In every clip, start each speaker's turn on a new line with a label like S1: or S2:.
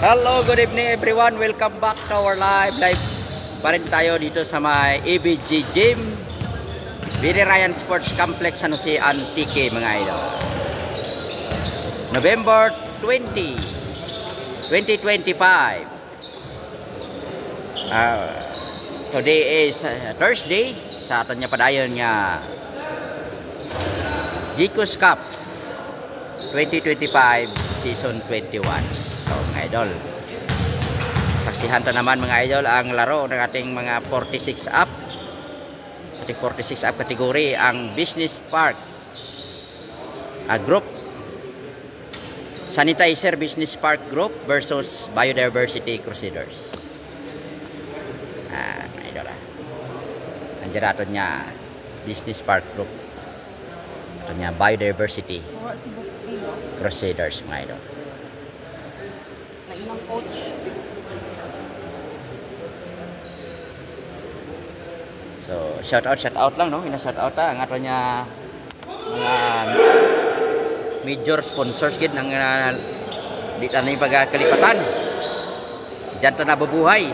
S1: Hello, good evening everyone. Welcome back to our live pa rin tayo dito sa may ABG Gym, Billy Ryan Sports Complex, San Jose, Antique, mga idol. November 20, 2025. Today is Thursday. Sa aton niya padayon nga GCUS Cup 2025 Season 21. So mga idol, saksihan ta naman mga idol ang laro ng ating mga 46 up. Ating 46 up kategory ang Business Park Group, Sanitizer Business Park Group versus Biodiversity Crusaders. Mga idol, nandiyan natin niya Business Park Group, ito niya Biodiversity Crusaders, mga idol.
S2: Na ilang coach.
S1: So, shout out lang, no? Ina-shout out ang ato niya mga major sponsors gid ng di ta ni pagkalipatan. Diyan ta nabubuhay.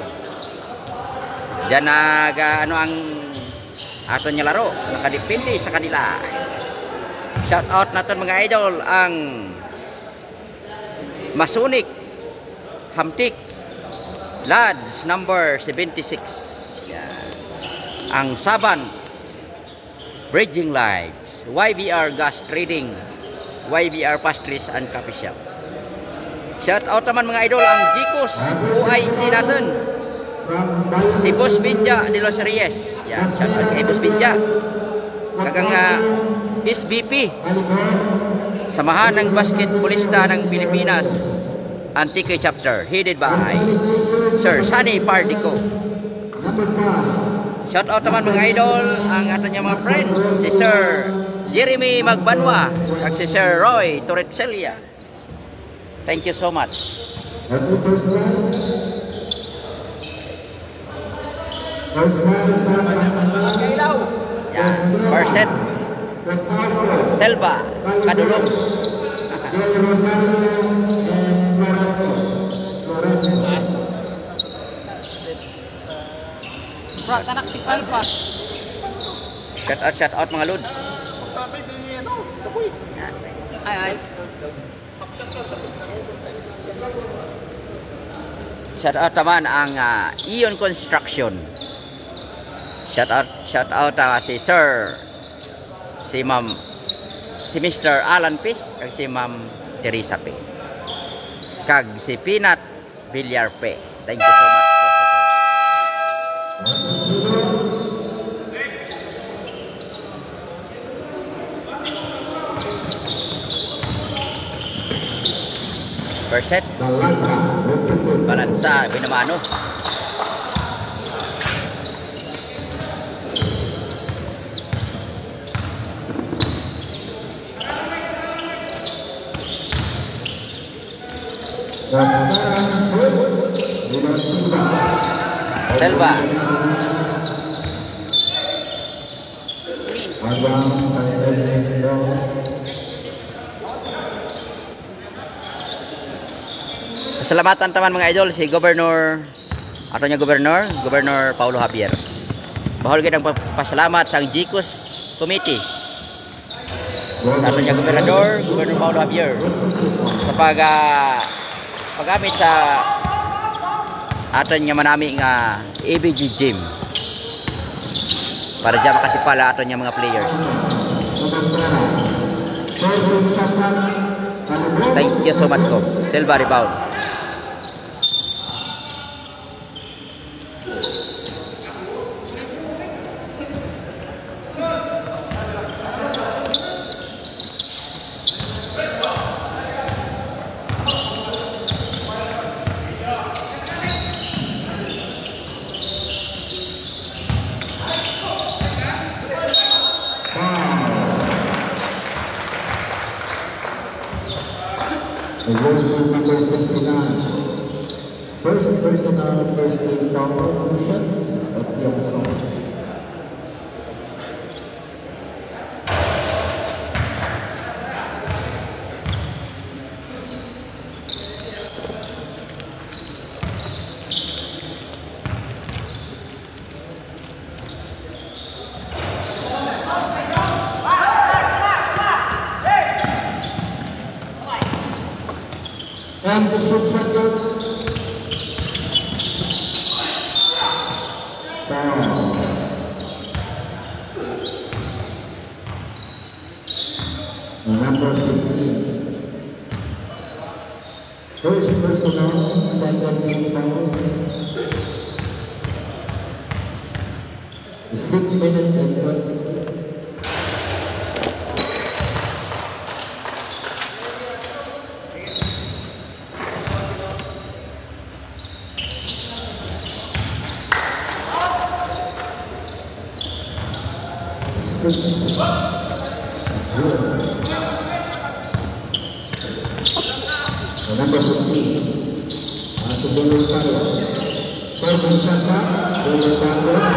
S1: Diyan ano ang ato niya laro, nakadepende sa kanila. Shout out natin mga idol ang Masonic Hamtik Lads number 76. Yan. Ang Saban Bridging Lights, YBR Gas Trading, YBR Pastries and Coffee Shop. Shout out naman mga idol ang GCUS OIC natin, si Boss Binja de los Reyes. Yan, shout out kay Boss Binja. Kagang SBP, Samahan ng Basketballista ng Pilipinas Antique Chapter, headed by Sir Sunny Pardico. Shout out naman mga idol ang ato niya mga friends, si Sir Jeremy Magbanwa at si Sir Roy Torretselia. Thank you so much. Yan, Barset Selva Kadulong.
S2: Anak si Palpa.
S1: Shout out mga lods.
S2: Ay.
S1: Shout out naman ang Ion Construction. Shout out si Sir, si Ma'am, si Mr. Alan P, kag si Ma'am Teresa P, kag si Peanut Villar P. Thank you so much. First set, balansa, binamano. Selva. Pasalamatan taman mga idol si Governor, ato niya Governor Paulo Javier. Bahol gid ang pasalamat sa GCUS Committee. Sa ato niya Governor Paulo Javier sa paggamit sa ato niya manami nga ABG Gym para diyan makasipala ato niya mga players. Thank you so much ko. Silva rebound.
S3: Number 69. First personal, first team foul positions of Yongson. And the shoot seconds. Foul. Number 15. First personal, second team fouls. 6 minutes and 26. Number 15. Masuk bola saya. Perbincangan bola saya.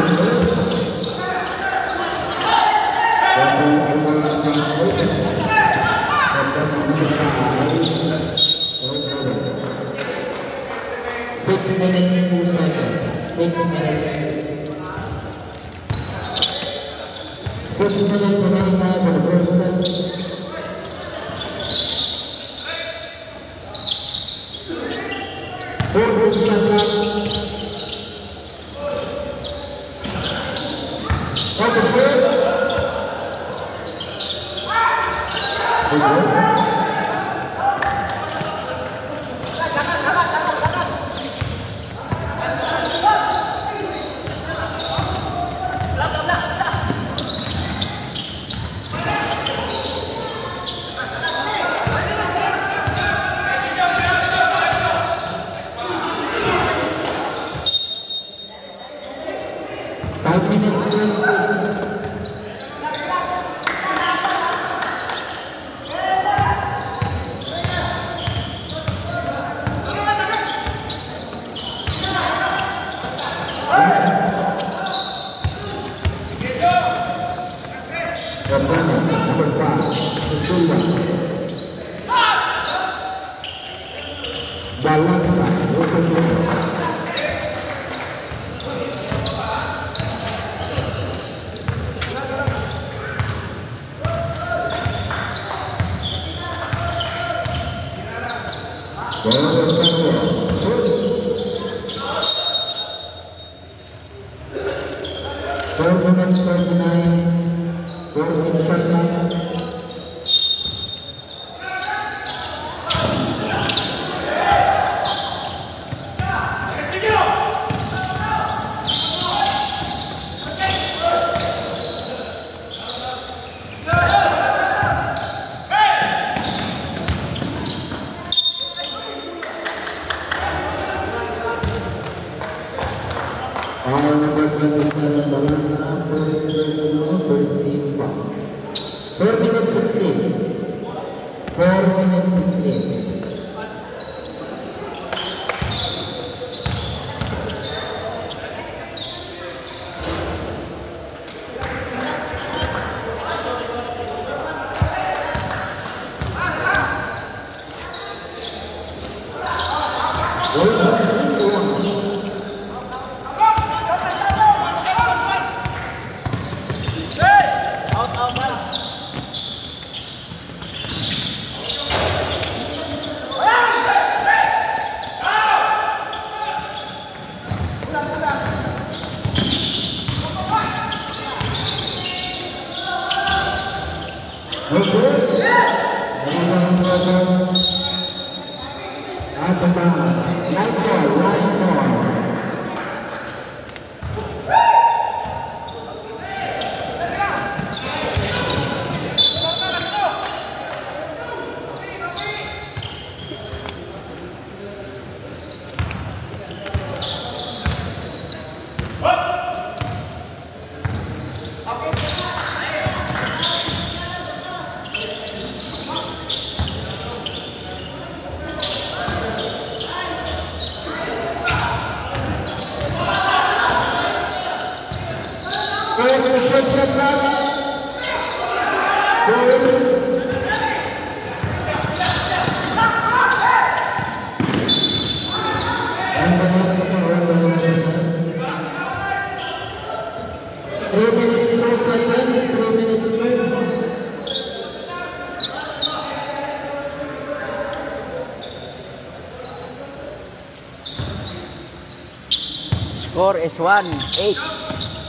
S1: Score is 1-8.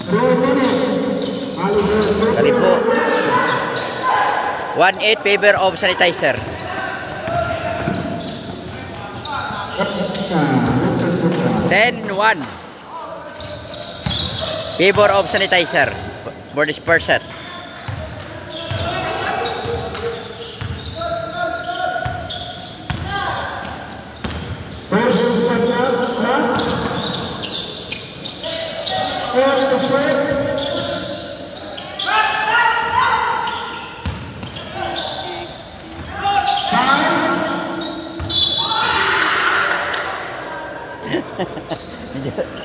S3: 2 minutes. Oliver
S1: Dali po. 1-8 favor of Sanitizer.
S3: Extra.
S1: 10-1 favor of Sanitizer for this first set.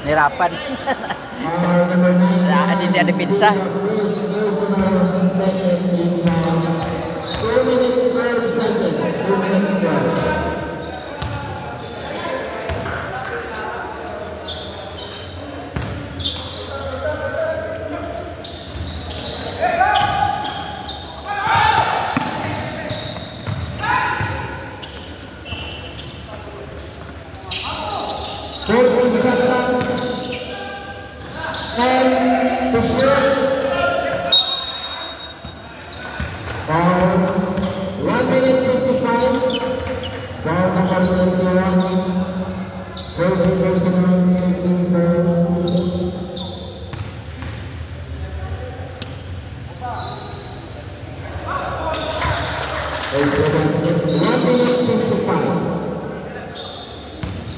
S1: Nirapan. Hindi ada pizza.
S3: 2 minutes 12 seconds. 2 minutes 12.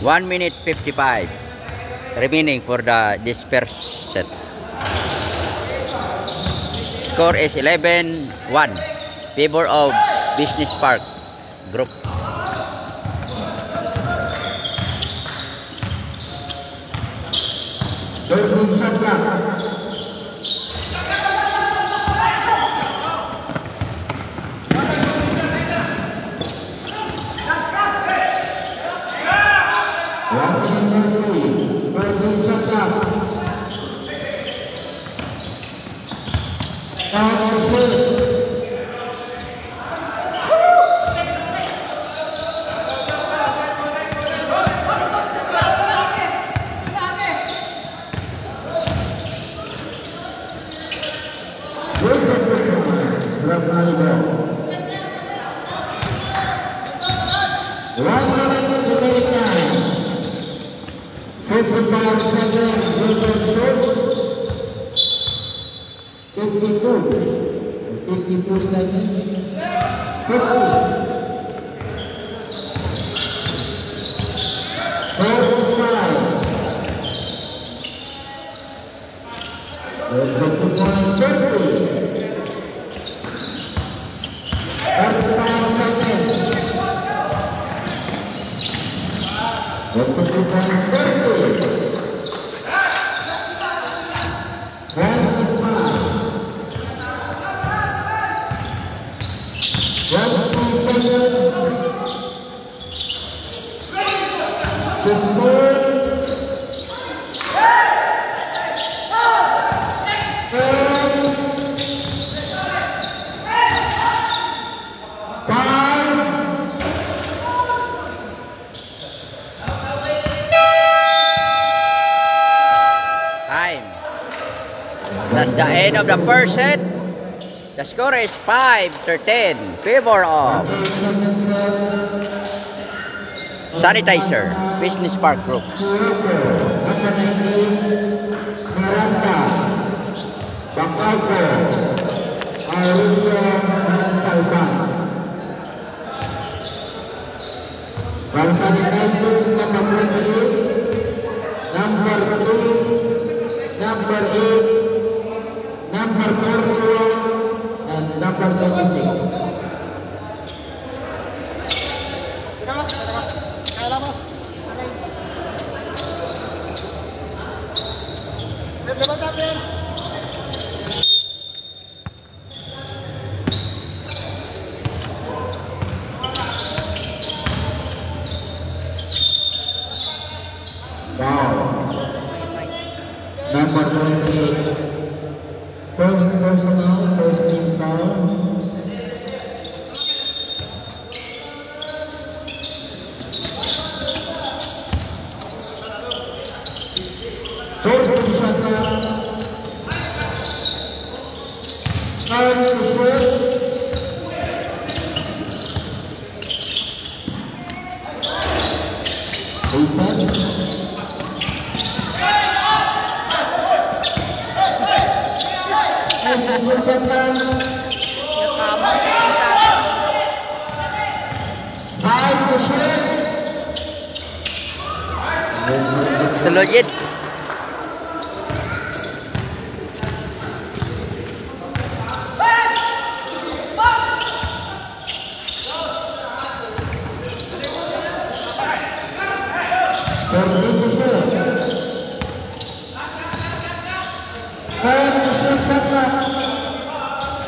S1: One minute 55 remaining for this first set. Score is 11-1 favor of Business Park Group. That's the end of the first set. The score is 5-10 favor of Sanitizer Business Park Group.
S3: Number 8, number 41, and number 76. Number 28, first personal, first team foul.
S2: Nakama sa
S1: Suluyid.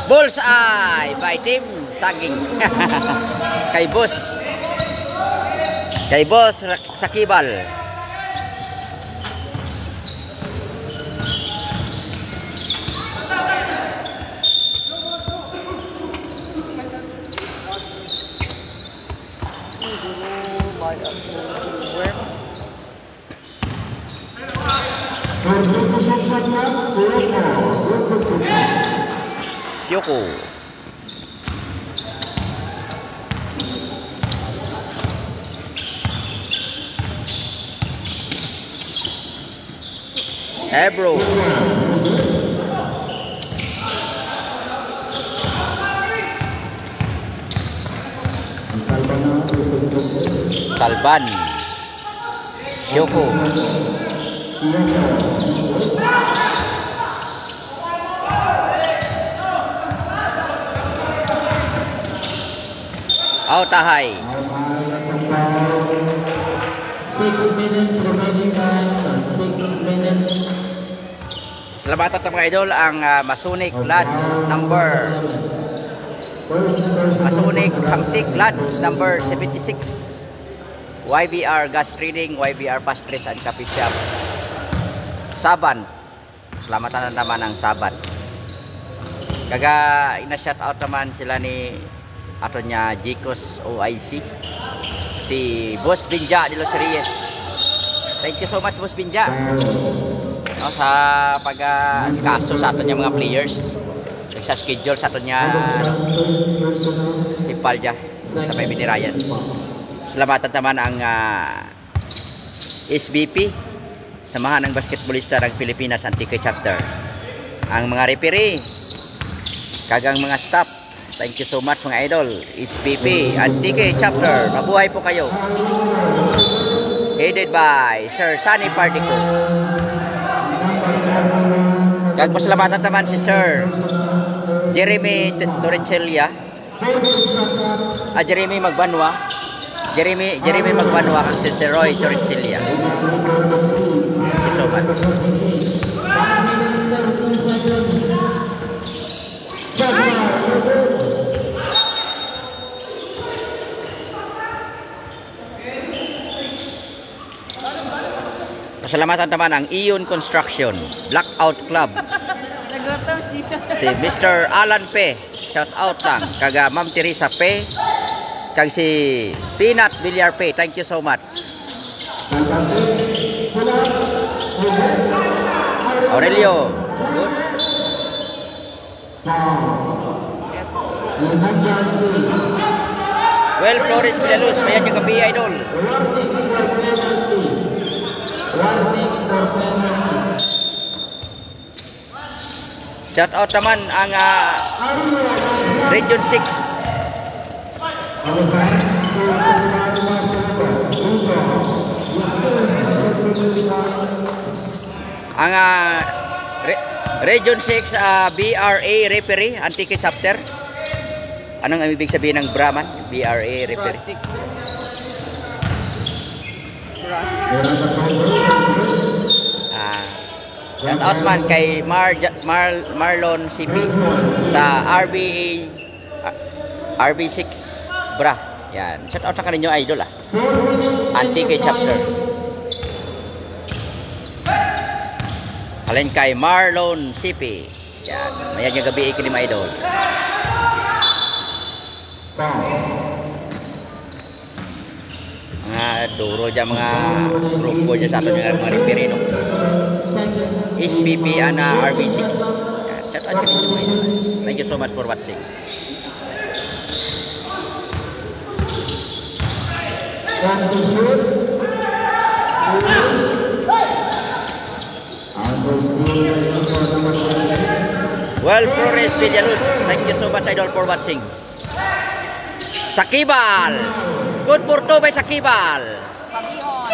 S1: Bullseye by Team Saging. Kay Boss. Kay Boss Sakibal. Yoko. Ebro. Salban. Yoko. Autahay.
S3: 6 minutes remaining time. 6 minutes.
S1: Salamat at mga idol ang Masonic Lads number Masonic Hamtik Lads number 76. YBR Gas Trading, YBR Pastries and Coffee Shop. Saban. Salamatan na naman ang Saban. Kaga ina-shout out naman sila ni ato niya Jicos OIC. Si Boss Binja de los Reyes. Thank you so much Boss Binja. No, sa pag-kaso sa ato niya mga players. Sa schedule sa ato niya si Palja sa may Binirayan. Salamatan naman ang SBP, Samahan ng Basketballista ng Pilipinas Antique Chapter. Ang mga referee, kagang mga staff, thank you so much mga idol. SBP Antique Chapter, mabuhay po kayo. Headed by Sir Sunny Partico. Kagpasalamatan naman si Sir Jeremy Torricelia. Jeremy Magbanwa. Jeremy Magbanwa kang si Sir Roy Torricelia. Thank you so much. Pasalamatan naman ang Ion Construction Blackout Club. Si Mr. Alan P. Shout out lang. Kaga Ma'am Teresa P. Kag si Peanut Villar P. Thank you so much. Aurelio. Good. Well, Flores Villaluz. Mayan yung gabi, idol. Shout out naman ang Region 6. Ang Region 6 BRA Referee Antique Chapter. Anong ibig sabihin ng Brahman? BRA Referee. Shout out man kay Marlon CP sa RB6 Bra. Yan. Shout out sa kaninyo idol Antique Chapter. Alin kay Marlon CP. Yan. Mayan yung gabi ikinim idol. Mga duro dyan mga grupo dyan sa ato yung mga referee no. SPP and RB6. Yeah, shout out kami sa mga idol. Thank you so much for watching. Well, Flores Villaluz, thank you so much idol for watching. Sakibal, good for 2 by Sakibal.
S2: Pabihon.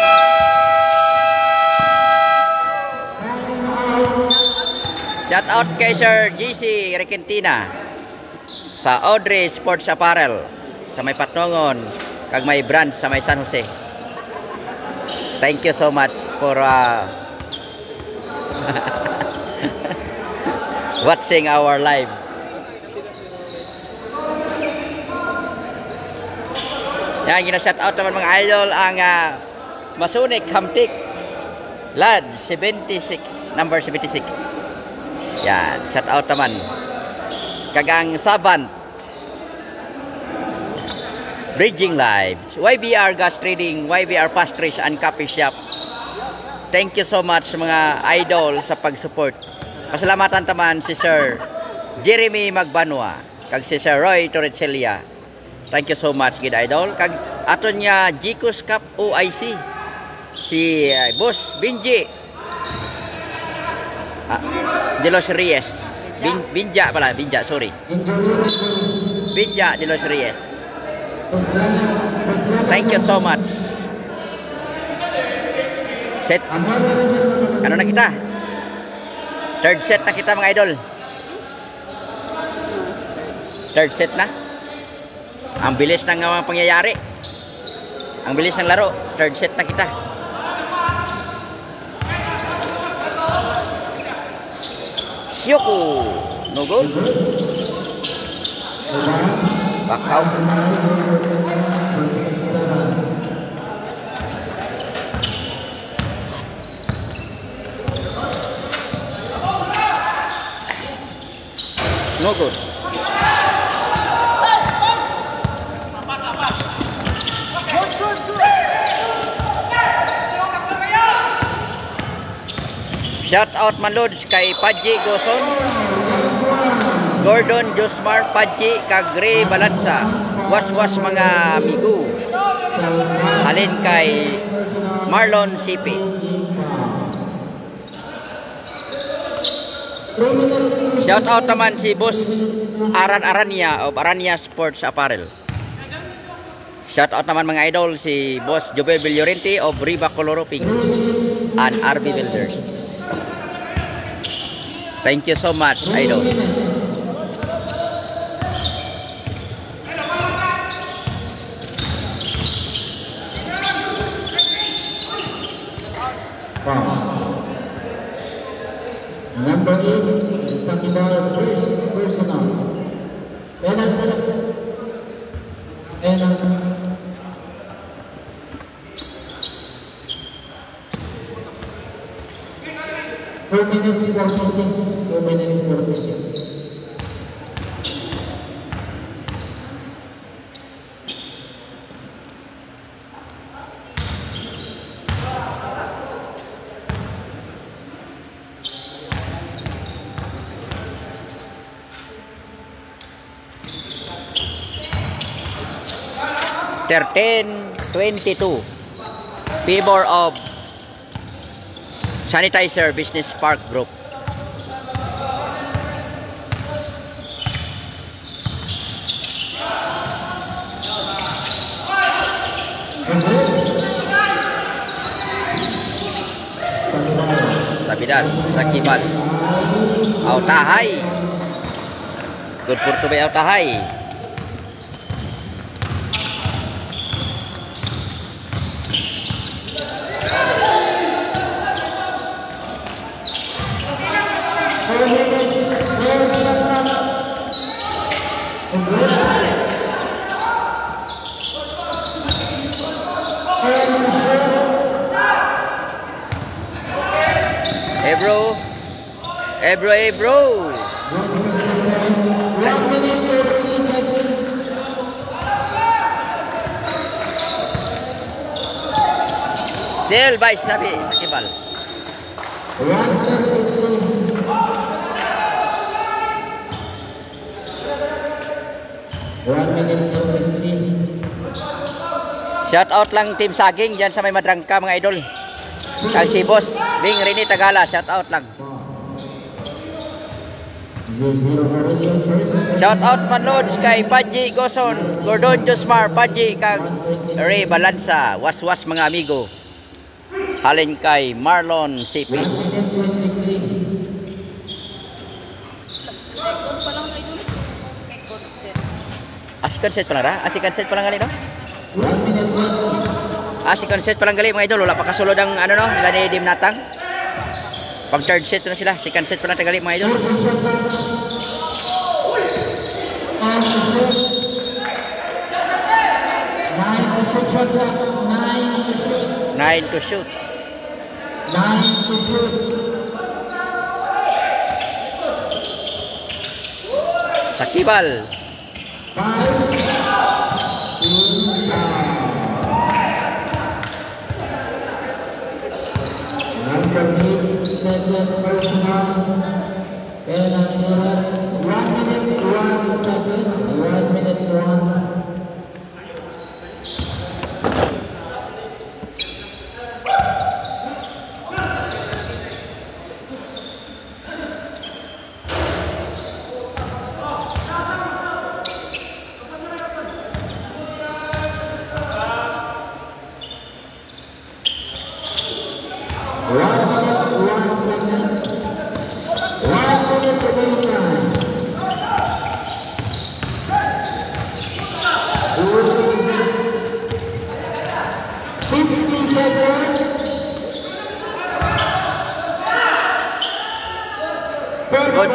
S1: Shout out kay Sir GC Requentina sa Audrey Sports Apparel sa may Patnongon kag may branch sa may San Jose. Thank you so much for watching our live. Yan, gina-shout out naman mga idol ang Masonic Hamtik Lad 76, number 76. Yan, shout out naman. Kagang Sabant Bridging Lives, YBR Gas Trading, YBR Pastries and Coffee Shop. Thank you so much mga idol sa pag-support. Pasalamatan taman si Sir Jeremy Magbanwa kag si Sir Roy Torrechelia. Thank you so much gid idol. Kag aton niya Gcos Cup OIC si Boss Binji de los Reyes. Binja pala, Binja, sorry. Binja de los Reyes. Thank you so much. Set. Ano na kita? Third set na kita mga idol. Third set na. Ang bilis ng mga pangyayari. Ang bilis ng laro. Third set na kita. Syoko. No goal. Bakaw. No good. Shout out man lods kay Padji Goson, Gordon Josmar Padji kag Ray Balansa. Was mga amigo. Alin kay Marlon Sipi. Shout out naman si Boss Aran Arania of Arania Sports Apparel. Shout out naman mga idol si Boss Jobel Villorente of Riva Coloro Pink and RB Builders. Thank you so much idol.
S3: Number 8, Sakibal personal. $13.22 favor of Sanitizer Business Park Group. Tabidan, Sakibal. Autahay. Good for to by Autahay. Hey bro. Still by Sakibal.
S1: Shout out lang Team Saging dyan sa may Madrangka mga idol. Kang si Boss Bing Rini Tagala, shout out lang. Shout out Manlods kay Paji Goson, Gordon Josmar, Paji kag Ray Balansa, was mga amigo. Halin kay Marlon CP.
S2: Second pa lang idol. Second set.
S1: Second set pa lang ra? Second set pa lang gali no? Second set pa lang gali mga idol, wala pa kasulod ang ano no, gani Dim Natang. Pag third set na sila, second set pa lang tagali mga idol. 9 to shoot. Sakibal. Good.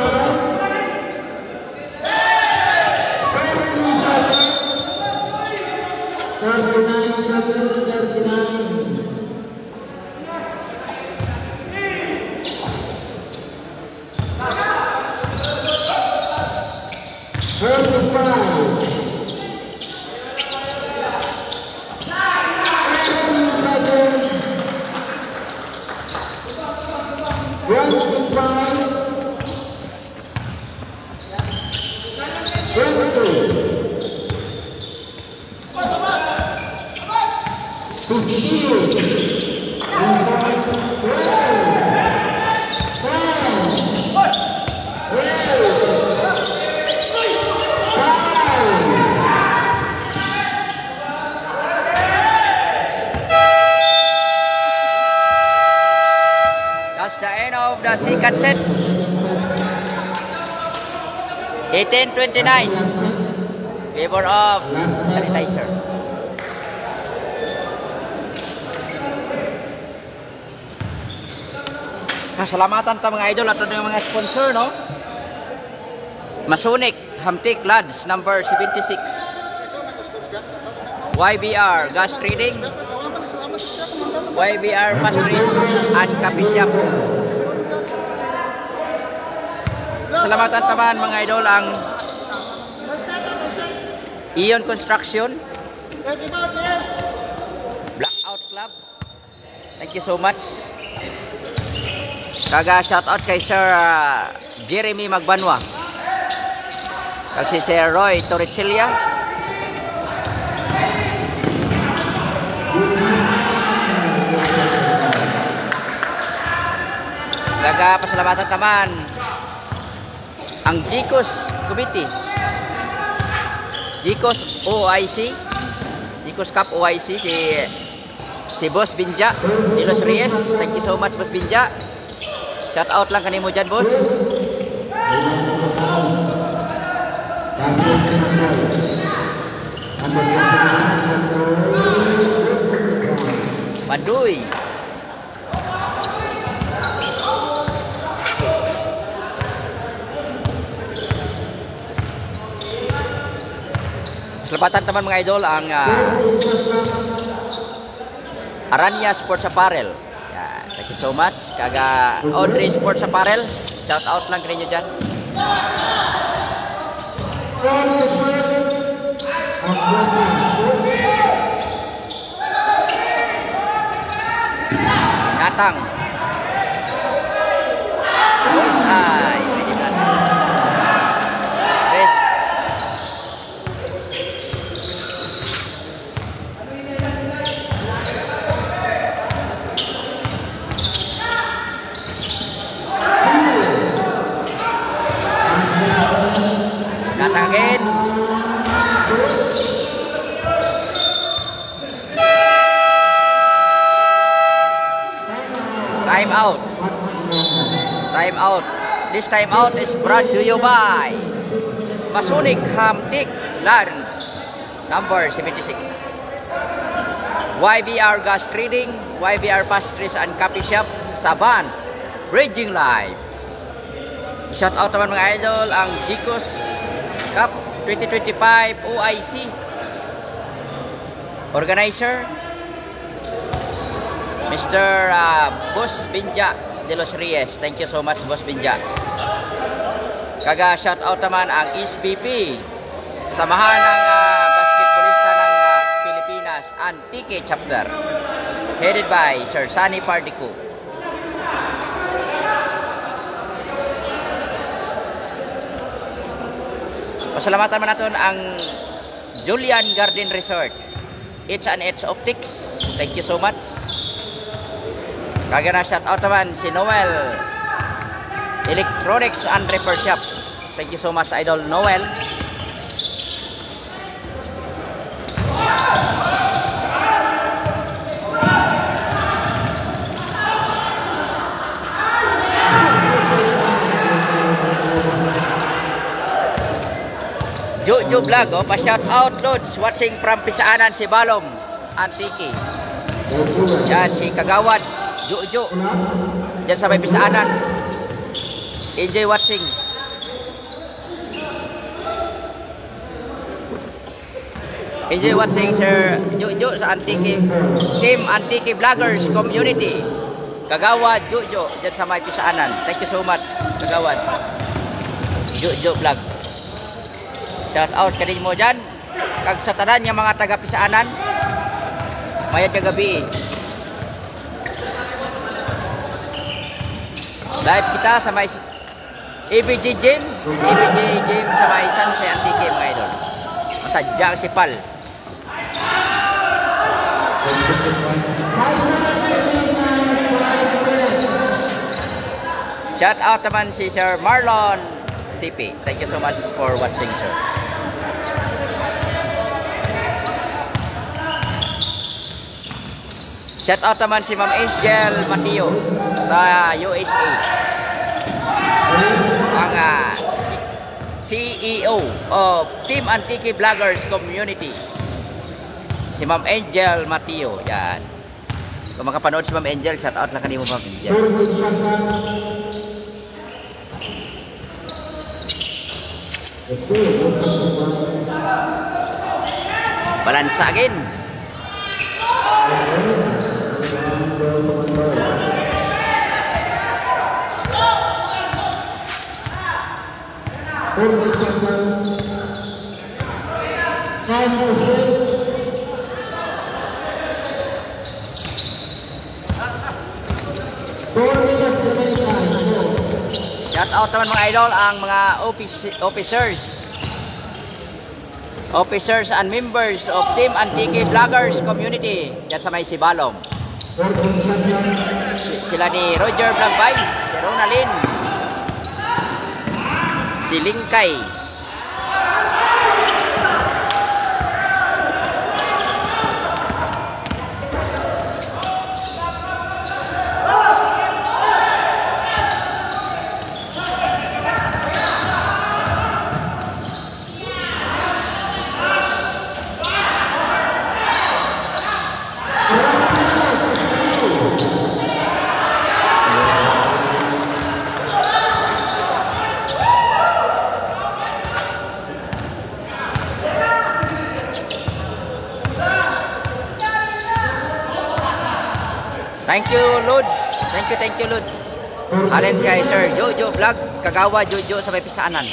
S1: That's the end of the second set. 18-29. Favor of Sanitizer. Kasalamatan ta mga idol at yung mga sponsor no. Masonic Hamtik Lads number 76. YBR Gas Trading, YBR Pastries and Coffee Shop. Salamatan taman mga idol ang Ion Construction, Blackout Club. Thank you so much. Kaga shout out kay Sir Jeremy Magbanwa. Kag si Sir Roy Torrecilia. Kaga pasalamatan taman ang Jicos Committee, Jicos OIC, Jicos Cup OIC, si Boss Binja de Los Reyes. Thank you so much Boss Binja. Shout out lang kanimo dyan, boss. Panduy. Salamatan teman mga idol ang Aranya Sports Apparel. Thank you so much. Kaga Audrey Sports Apparel. Shout out lang kanyo dyan. Natang.
S3: Ay, pwede na. Best. Natangin. Time out. Time out. This time out is brought to you by Masonic Hamtik Lawrence, number 76. YBR Gas Trading, YBR Pastries and Coffee Shop, Saban, Bridging Lives. Shout out naman mga idol ang Gicos Cup 2025 OIC organizer Mr. Boss Binja de los Reyes. Thank you so much, Boss Binja. Kaga shout out naman ang SBP, samahan ng basketballista ng Pilipinas Antique Chapter, headed by Sir Sunny Pardico. Pasalamatan naman natin ang Julian Garden Resort, H&H Optics. Thank you so much. Kaga na shout out naman si Noel Electronics and Repair Shop. Thank you so much, Idol Noel. Jojo Vlog, oh, pa-shout out Lods, watching from Pisaanan, si Balom Antique. Yan, si Kagawad Jojo, dyan sa may Pisaanan. Enjoy watching. Enjoy watching Sir Jojo sa Antique Team Antique Vloggers Community. Kagawad Jojo, dyan sa may Pisaanan. Thank you so much, Kagawad Jojo Vlog. Shout out kanin mo dyan. Kag sa tanan yung mga taga Pisaanan, mayad kagabi. Live kita sa may ABG Gym sa may Sunset Antique mga idol. Masadyang si Pal. Shout out naman si Sir Marlon CP. Thank you so much for watching, sir. Shout out naman si Ma'am Angel Mateo sa USA. Ang CEO of Team Antique Vloggers Community. Si Ma'am Angel Mateo. Yan. Kung makapanood si Ma'am Angel, shout out lang kanimo Ma'am Angel. Balansa again. Shout out naman mga idol ang mga officers and members of Team Antique Vloggers Community dyan sa may Sibalom. Sila ni Roger Vlog Vibes, si Ronalyn, si Lingkay, Thank you, Lods. Thank you, Lods. Alin kay Sir Jojo Vlog, Kagawa Jojo sa may Pisaanan.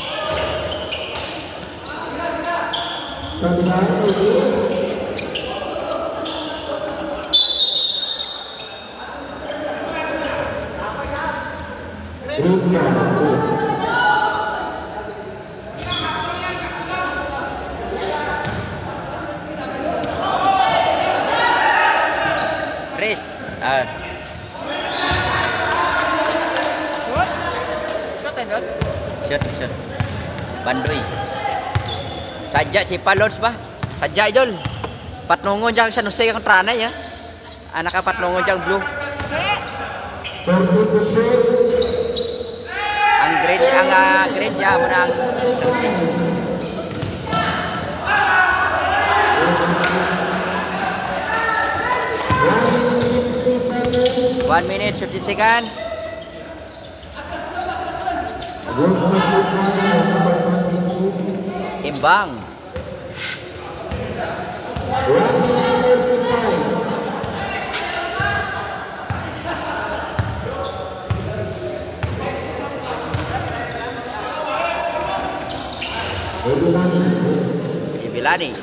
S1: Chris, shot. Bandoy. Sadya si Palons ba? Sadya idol. Patnungon dyan sa Nusay kontra na ya. Anak ka patnungon dyan blue. Ang grade niya mo na ang 1 minute 50 seconds. Imbang. Ibilani.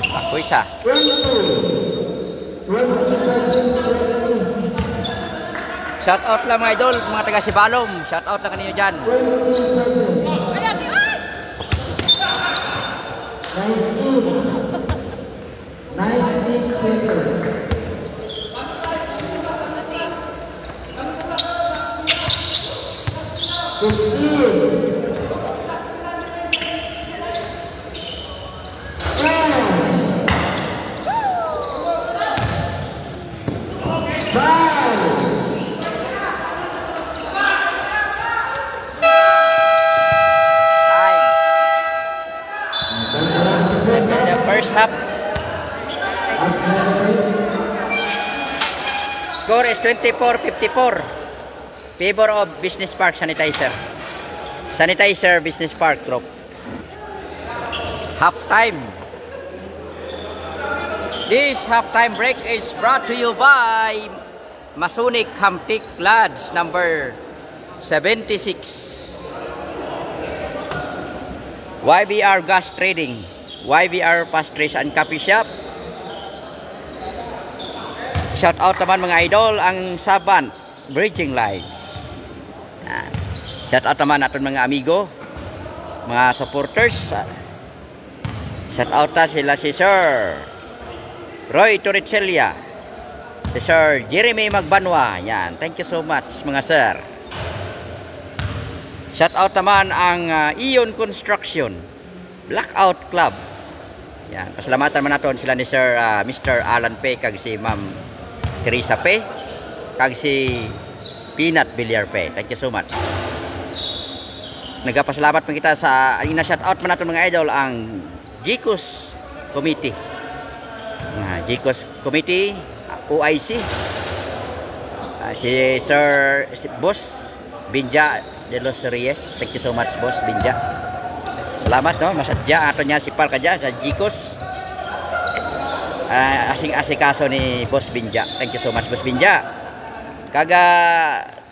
S1: Ako isa. Shout out lang mga idol, mga taga Sibalom. Shout out lang kanino dyan. First half. Score is 24-54. Favor of Business Park Sanitizer. Sanitizer Business Park Group. Half time. This halftime break is brought to you by Masonic Hamtik Lads number 76. YBR Gas Trading. YBR Pastries and Coffee Shop. Shout out naman mga idol ang Saban Bridging Lights. Shout out naman natin mga amigo, mga supporters. Shout out na sila si Sir Roy Torricelia, si Sir Jeremy Magbanwa. Yan, thank you so much mga sir. Shout out naman ang Ion Construction Blackout Club. Yan, pasalamatan man naton sila ni Sir Mr. Alan P kag si Ma'am Teresa P kag si Peanut Villar P. Thank you so much. Nagapasalamat man kita sa ina-shout out man naton mga idol ang GCOS Committee. GCOS Committee OIC. Si Sir Boss Binja de los Reyes. Thank you so much Boss Binja. Salamat no, masadya ato niya si Pal kadya sa GCOS. Asing-asikaso ni Boss Binja. Thank you so much Boss Binja. Kaga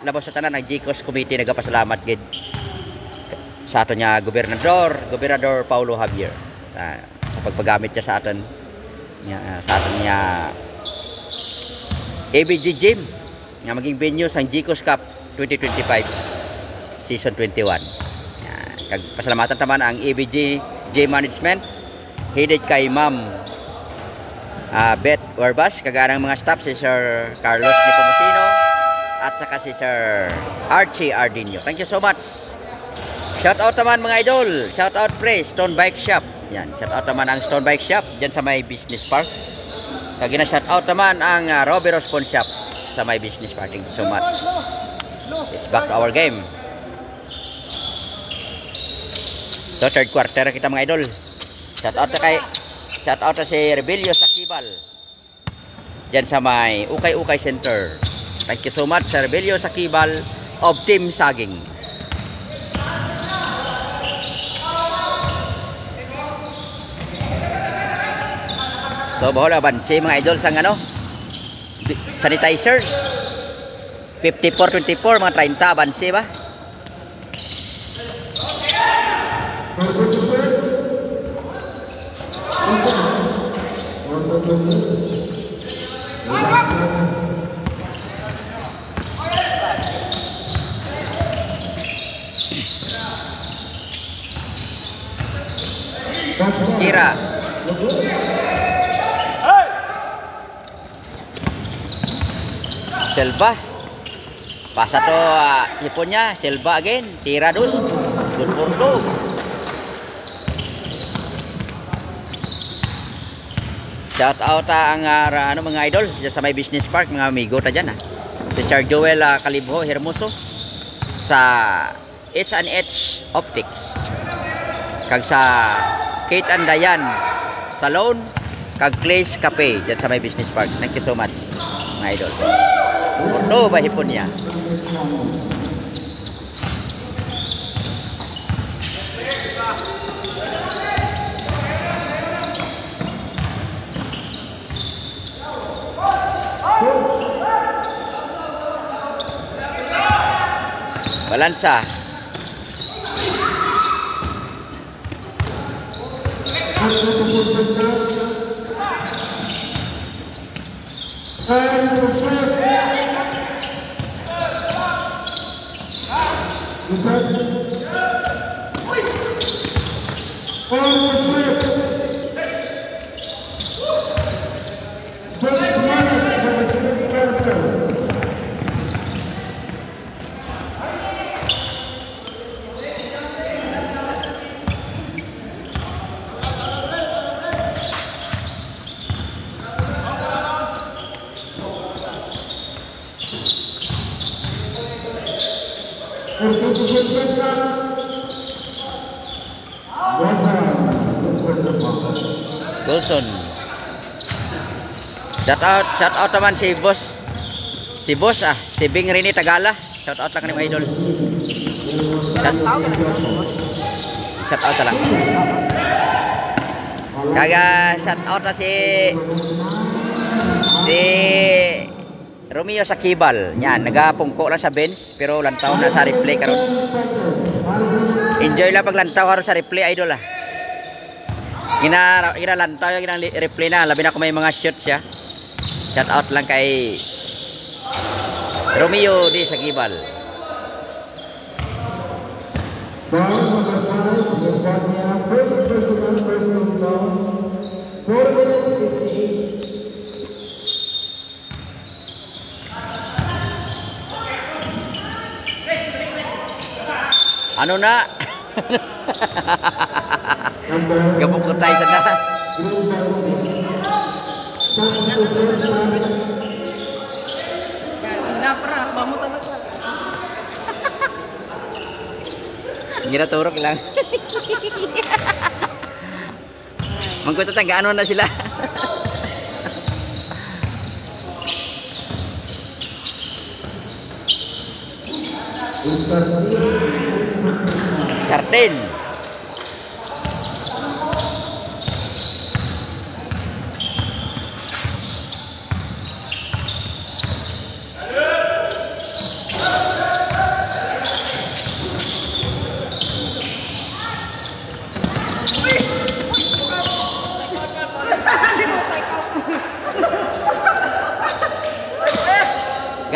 S1: labos sa tanan ng GCOS committee nagapasalamat gid sa ato niya Gobernador Paulo Javier sa pagpagamit niya sa aton niya ABG Gym nga maging venue sa GCOS Cup 2025 Season 21. Kag pasalamatan taman ang ABG J Management headed kay Ma'am Beth Warbas kag ang mga staff si Sir Carlos Nepomuceno at saka si Sir Archie Ardinio. Thank you so much. Shout out naman mga idol. Shout out pre, Stone Bike Shop. Yan, shout out naman ang Stone Bike Shop diyan sa may business park. Kaya na shout out naman ang Roberos Pawn Shop sa may business park. Thank you so much. It's back to our game. So third quarter kita mga idol. Shout out sa si Rebelio Sakibal. Diyan sa may Ukay Center. Thank you so much Sir Rebelio Sakibal of Team Saging. So bahala bansi mga idol sang ano sanitizer 54-24 mga 30 bansi ba. Kira Selva pasa to hiponnya Selva again tira dus good for two. Shout out ang ano mga idol sa may business park mga amigo ta dyan si Sir Joel Calibho Hermoso sa H&H Optics kag sa Kate and Dayan Salon kag Clay's Cafe dyan sa may business park. Thank you so much mga idol. Porto ba hipon niya? Balansa. Wilson. Shout out naman si boss. Si Bing Rini Tagala. Shout out lang ni mga idol. Shout out lang. Kaga shout out na si Romeo Sakibal. Yan, nagapungko lang sa bench pero lantaw na sa replay karon. Enjoy lang pag lantaw karon sa replay idol ah. Ginalantaw yung replay na labi na kung may mga shots siya. Shout out lang kay Romeo di Sakibal. Ano na? Gabok ko tayo sa na.
S2: Napra, bamo talaga.
S1: Ginaturok lang. Mangkuto tang gaano na sila. Karten.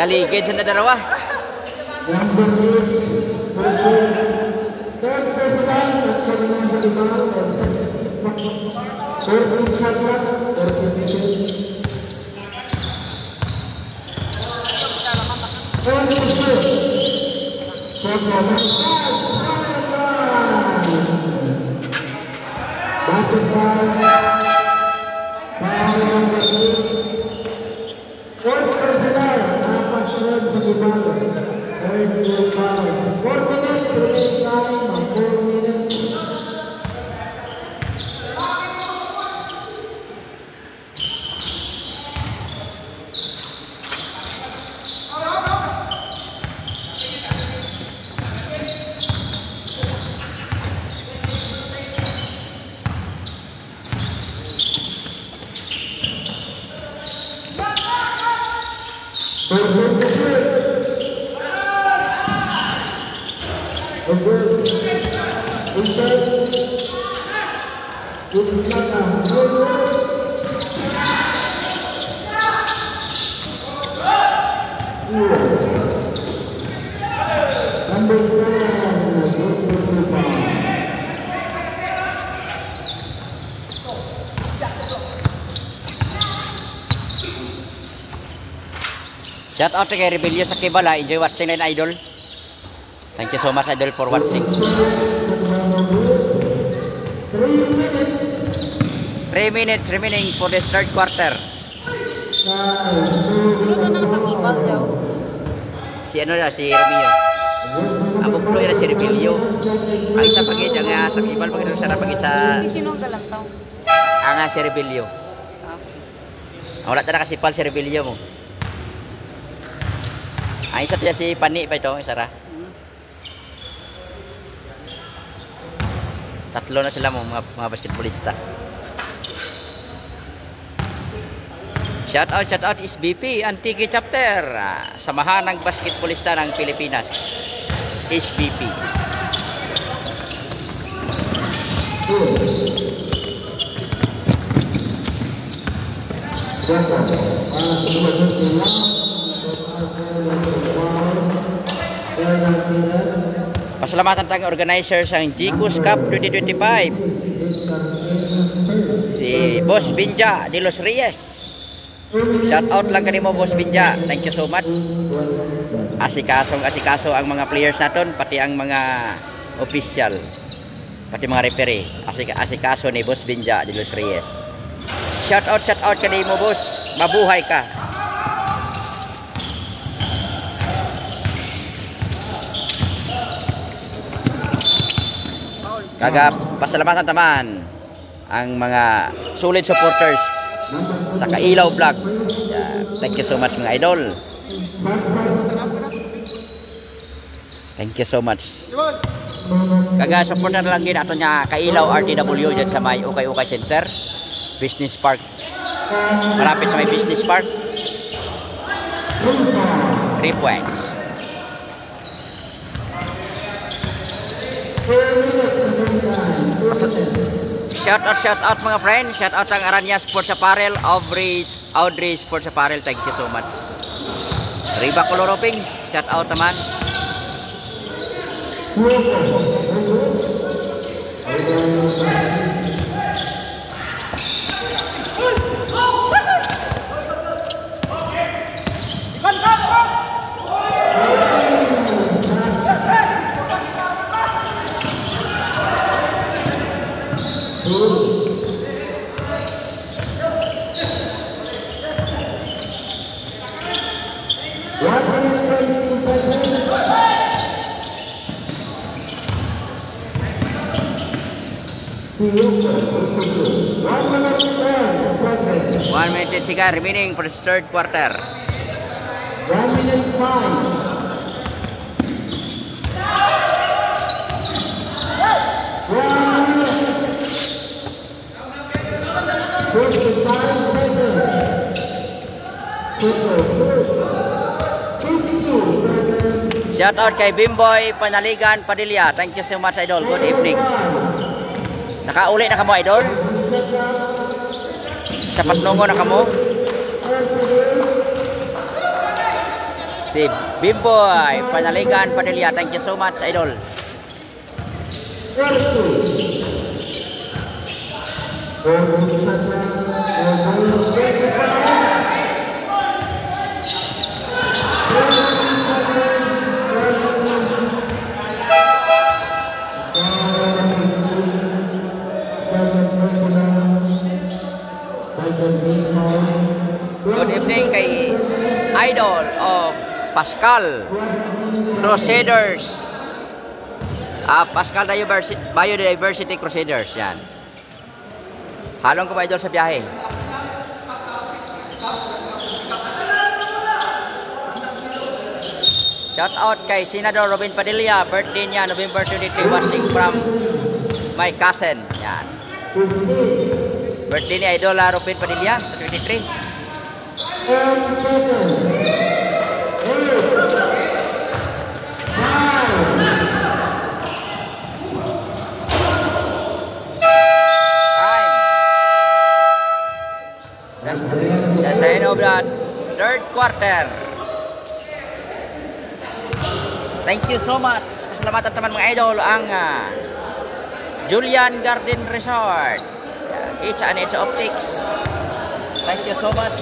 S1: Galigid sa dalawa.
S3: Shout out kay Rebelio sa Kibala. Enjoy watching line, idol. Thank you so much, idol, for watching. 3 minutes remaining for this third quarter.
S2: Sino na nang sakibal daw?
S3: Si ano na, si Romeo. Ang buklo na si Rebelio. Ang isa pagit, ang sakibal pagit sa pagit sa...
S2: Sino ang galantaw?
S3: Ang si Rebelio. Wala ta na kasipal si Rebelio mo. Ang isa siya si Pani pa ito, isa ra. Tatlo na sila mo, mga basketballista. Shout out SBP, Antique Chapter. Samahan ng basketballista ng Pilipinas. SBP. Pasalamatan tayong organizer sa GCUS Cup 2025. Si Boss Binja de los Reyes. Shout out lang kanimo, Boss Binja. Thank you so much. Asikaso ang mga players naton, pati ang mga official, pati mga referee. Asikaso ni Boss Binja de los Reyes. Shout out kanimo, boss. Mabuhay ka. Pasalamatan naman ang mga solid supporters sa Kailaw Vlog. Thank you so much, mga idol. Thank you so much. Supporter lang din ato niya Kailaw RTW dyan sa may Ukay Center Business Park. Malapit sa may Business Park. 3 points. Shout out mga friends. Shout out ang Aranya Sports Apparel, Audrey Sports Apparel. Thank you so much. Riba Coloroping, shout out naman. One minute siga remaining for the third quarter.
S4: 1 minute 5.
S3: Shout out kay Bimboy Panaligan Padilla. Thank you so much, idol. Good evening. Nakauli na kamo, idol? Sa Patnongo na kamo? Si Bimboy Panaligan Padilla. Thank you so much, idol. idol of Pascal Crusaders. Pascal Biodiversity Crusaders. Yan. Halong ko ba idol sa biyahe? Shout out kay Senador Robin Padilla. Birthday niya November 23. Watching from my cousin. Yan. Birthday ni Idol Robin Padilla. 23. That's the end of the third quarter. Thank you so much. Pasalamatan teman mga idol ang Julian Garden Resort. H&H Optics. Thank you so much.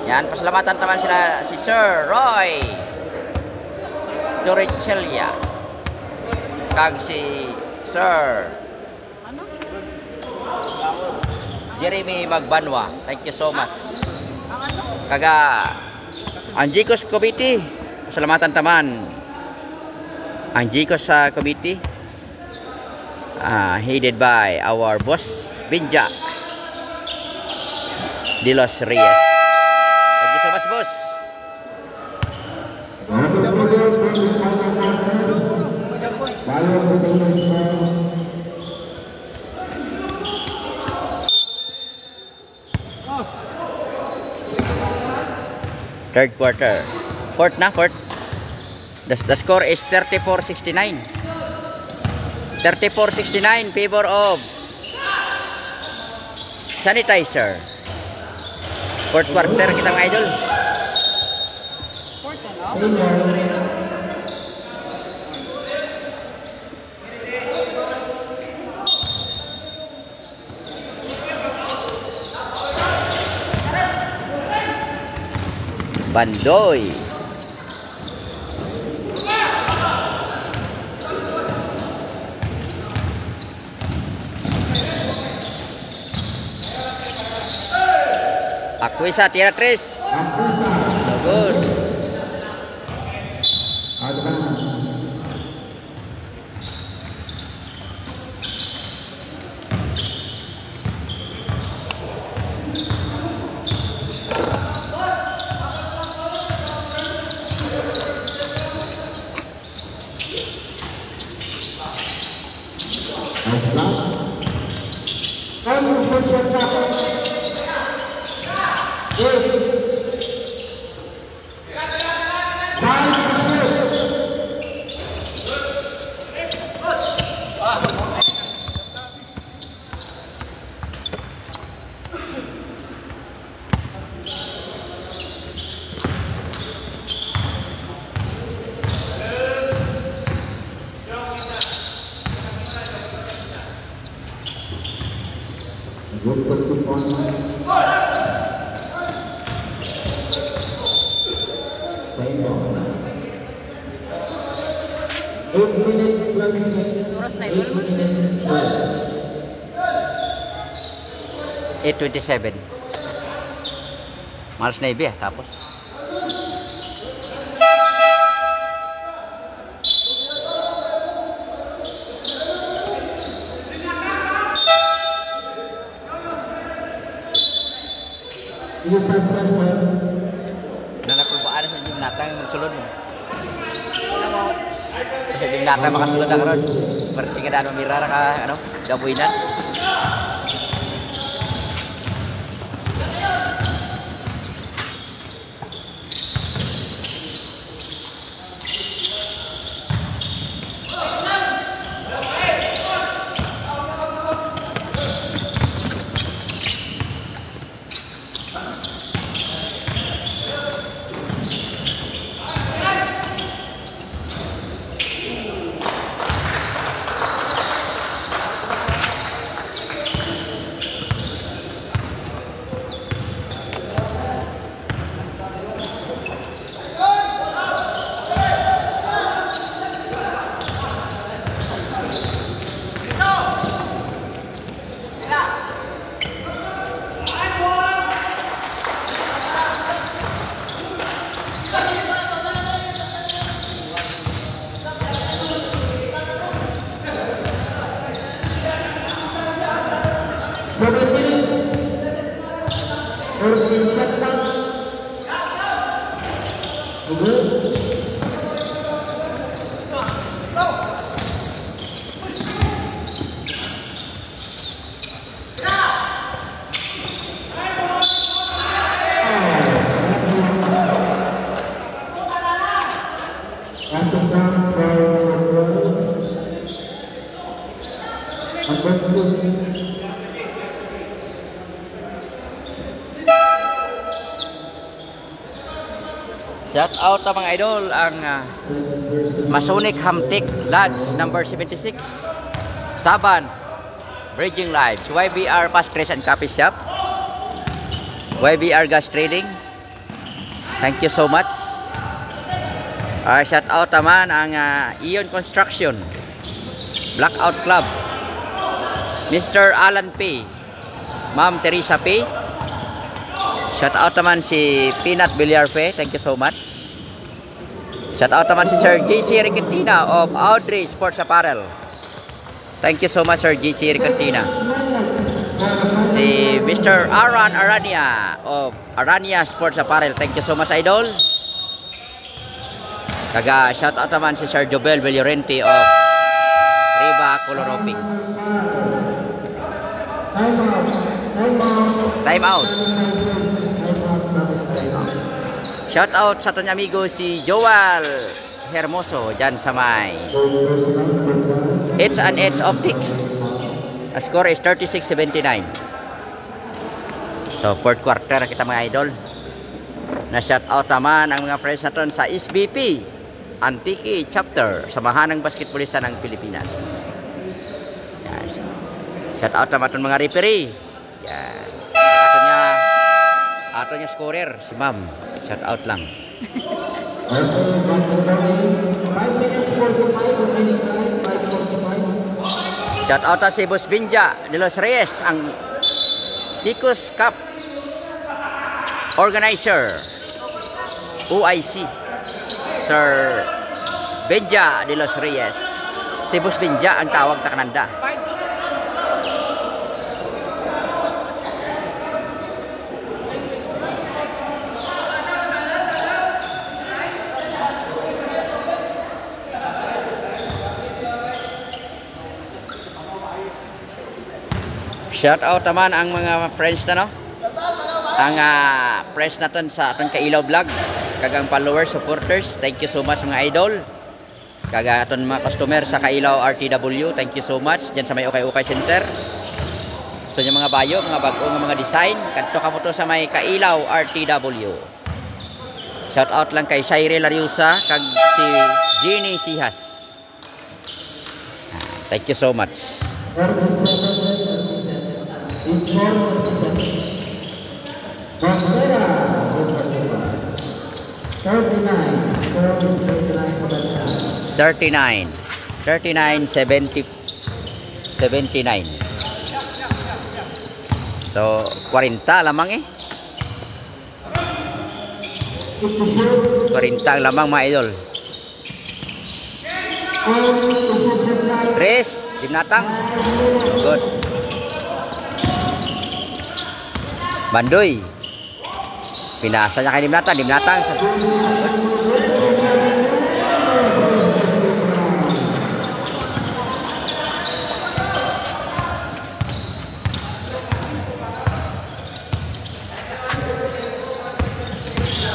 S3: Yan, pasalamatan teman sila si Sir Roy Dorichelia. Kag si Sir Jeremy Magbanwa. Thank you so much. Kaga Anjikos Committee. Pasalamatan taman ang Jikos Committee headed by our boss Binja de los Reyes. Thank you so much, boss. Third quarter. Fourth. The score is 34-69. 34-69 favor of Sanitizer. Fourth quarter kita mga idol. Bandoy. Aquisa tira 3. Good.
S2: Oras na idol mo?
S3: 8:27. Malas na ibi tapos. Nanapulbaan sa yung natang magsulod mo. Kasi yung natang makasulod na karon. Berarti ka na mirara ka, dabuinan.
S1: Shout out na mga idol ang Masonic Hamtik Lads number 76 Saban Bridging Lives YBR Pastries and Coffee Shop YBR Gas Trading. Thank you so much. Shout out naman ang Ion Construction Blackout Club Mr. Alan P, Ma'am Teresa P. Shout out naman si Peanut Villarfe. Thank you so much. Shout out naman si Sir JC Ricantina of Audrey Sports Apparel. Thank you so much Sir JC Ricantina. Si Mr. Aran Arania of Arania Sports Apparel. Thank you so much idol. Kaga shout out naman si Sir Jobel Villorente of Riva Coloropings. Time out. Shout out sa ating amigo si Joel Hermoso dyan sa may H&H Optics. The score is 36-79. So fourth quarter kita mga idol. Na shout out naman ang mga friends natin sa SBP Antique Chapter, Samahan ng Basketballista ng Pilipinas. Yan. Shout out naman itong mga referee. Yan. Ato niya scorer si Ma'am. Shout out lang. Shout out si Boss Binja de los Reyes, ang Chicos Cup organizer OIC. Sir Binja de los Reyes. Si Boss Binja ang tawag ta kananda. Shout out naman ang mga friends na no. Ang friends natin sa atong Kailaw Vlog, kagang followers, supporters. Thank you so much mga idol. Kaga aton mga customer sa Kailaw RTW. Thank you so much diyan sa may Okay Center. Gusto niyo mga bayo, mga bago nga mga design, kadto ka mo to sa may Kailaw RTW. Shout out lang kay Shaire Lariusa kag si Jeannie Sihas. Thank you so much. $39 $39.79. So 40 lamang 40 lamang mga idol. Tres Dimnatang. Good. Bandoy. Pinasa niya kay Dimnatang. Dimnatang.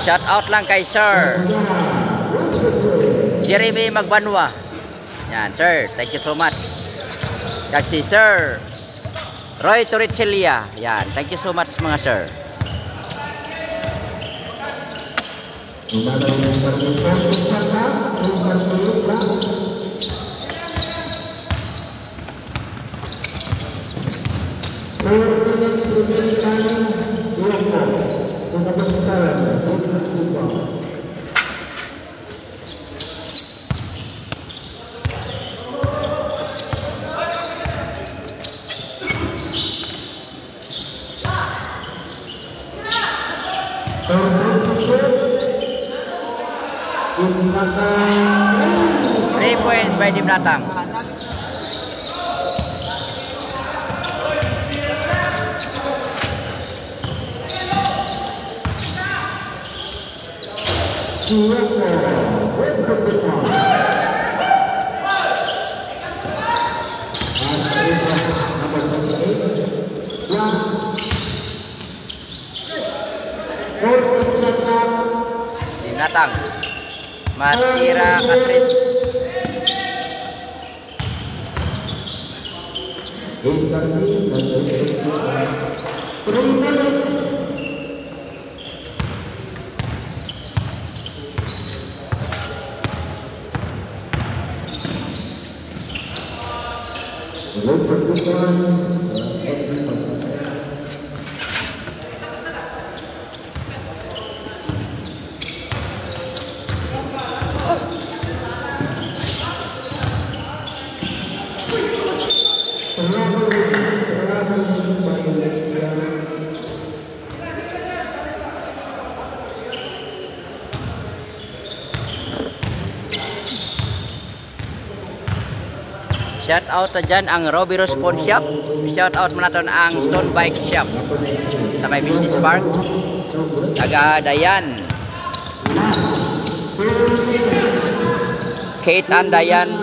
S1: Shout out lang kay Sir Jeremy Magbanwa. Yan, sir. Thank you so much. Kag si Sir Roy Torricelia. Yan. Thank you so much mga sir. Three points by Dimnatang.
S3: Dinatang Matira Katris. Shout out dyan ang Robiros Pawn Shop. Shout out mo natin ang Stone Bike Shop sa may Business Park. Taga Dayan. Kate and Dayan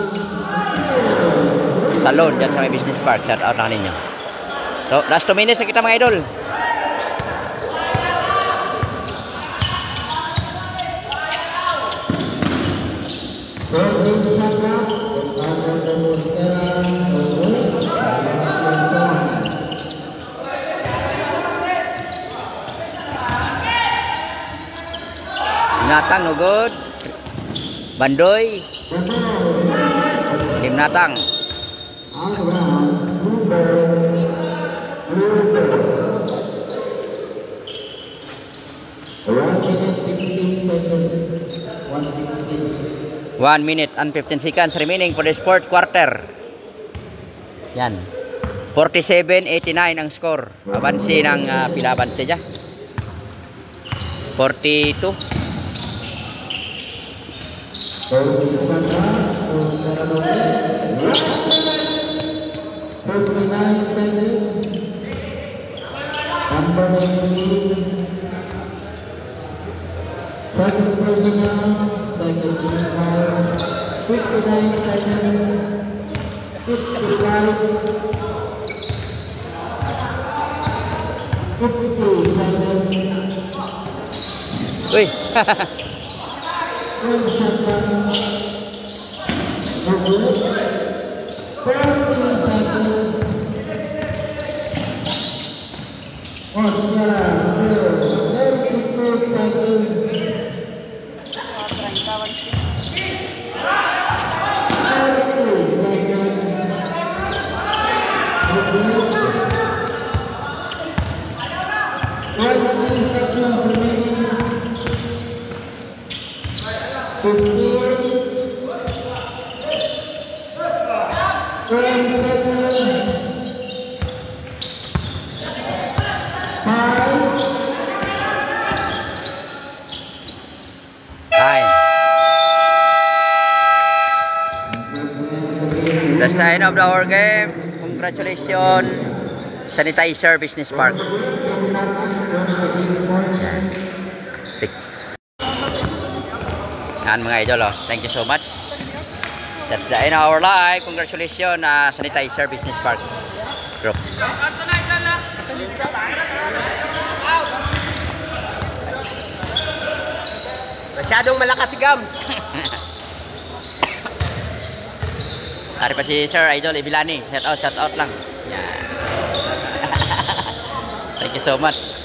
S3: Salon dyan sa may Business Park. Shout out lang ninyo. So, last 2 minutes na kita mga idol. Natang no good. Bandoy. Tim Natang. One minute and 15 seconds remaining for the fourth quarter. Yan. 47-89 ang score. Abansi ng Pilabansi dyan. 42.
S4: Second personal, second personal, 59 seconds, 55, 50 seconds.
S3: Uy.
S4: 1 second, 40 seconds. Oscar, 32 seconds.
S3: That's the end of our game. Congratulations, Sanitizer Business Park. Yan mga idol, oh. Thank you so much. That's the end of our live. Congratulations, Sanitizer Business Park Group.
S2: Masyadong malakas si Gams.
S3: Hari pa si Sir Idol Ibilani. Shout out lang. Yan. Thank you so much.